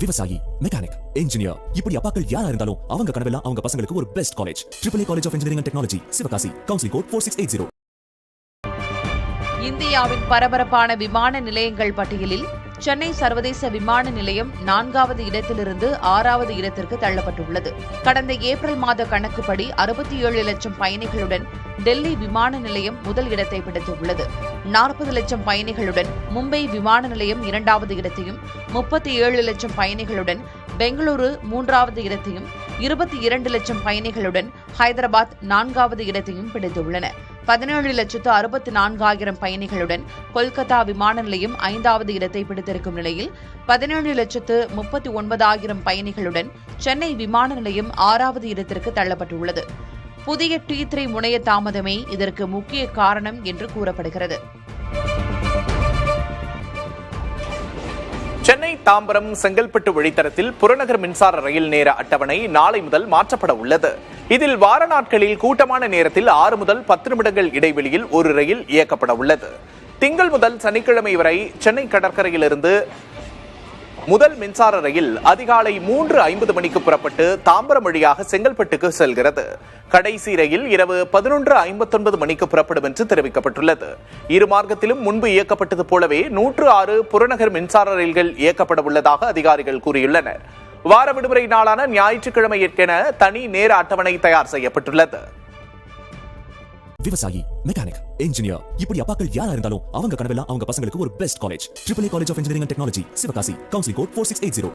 விவசாயி, mechanic, engineer, இப்படி அப்பாக்கள் யாரா இருந்தாலும் அவங்க கனவெல்லாம் அவங்க பசங்களுக்கு ஒரு best college. AAA college of engineering and technology, Sivakasi. Counselling code 4680. இந்தியாவின் பரபரப்பான விமான நிலையங்கள் பட்டியலில் சென்னை சர்வதேச விமான நிலையம் 4வது இடத்திலிருந்து 6வது இடத்திற்கு தள்ளப்பட்டுள்ளது. கடந்த ஏப்ரல் மாத கணக்குப்படி 67 லட்சம் பயணிகளுடன் டெல்லி விமான நிலையம் முதல் இடத்தை பிடித்துள்ளது. 40 லட்சம் பயணிகளுடன் மும்பை விமான நிலையம் 2வது இடத்தையும், 37 லட்சம் பயணிகளுடன் பெங்களூரு 3வது இடத்தையும், 22 லட்சம் பயணிகளுடன் ஹைதராபாத் 4வது இடத்தையும் பிடித்துள்ளன. 17,64,000 பயணிகளுடன் கொல்கத்தா விமான நிலையம் 5வது இடத்தை பிடித்திருக்கும் நிலையில் 17,39,000 பயணிகளுடன் சென்னை விமான நிலையம் 6வது இடத்திற்கு தள்ளப்பட்டுள்ளது. புதிய T3 முனைய தாமதமே இதற்கு முக்கிய காரணம் என்று கூறப்படுகிறது. சென்னை தாம்பரம் செங்கல்பட்டு வழித்தடத்தில் புறநகர் மின்சார ரயில் நேர அட்டவணை நாளை முதல் மாற்றப்பட உள்ளது. இதில் வார நாட்களில் கூட்டமான நேரத்தில் 6 முதல் 10 நிமிடங்கள் இடைவெளியில் ஒரு ரயில் இயக்கப்பட உள்ளது. திங்கள் முதல் சனிக்கிழமை வரை சென்னை கடற்கரையிலிருந்து முதல் மின்சார ரயில் அதிகாலை 3:50 மணிக்கு புறப்பட்டு தாம்பரம் வழியாக செங்கல்பட்டுக்கு செல்கிறது. கடைசி ரயில் இரவு 11:59 மணிக்கு புறப்படும் என்று தெரிவிக்கப்பட்டுள்ளது. இரு மார்க்கத்திலும் முன்பு இயக்கப்பட்டது போலவே 106 புறநகர் மின்சார ரயில்கள் இயக்கப்பட உள்ளதாக அதிகாரிகள் கூறியுள்ளனர். வார விடுமுறை நாளான ஞாயிற்றுக்கிழமைக்கென தனி நேர அட்டவணை தயார் செய்யப்பட்டுள்ளது. விவசாயி, மெக்கானிக், இன்ஜினியர், இப்படி அப்பாக்கள் யாரா இருந்தாலும் அவங்க கனவெல்லாம் அவங்க பசங்களுக்கு ஒரு best college. AAA college of engineering and technology, Sivakasi. Counselling code 4680.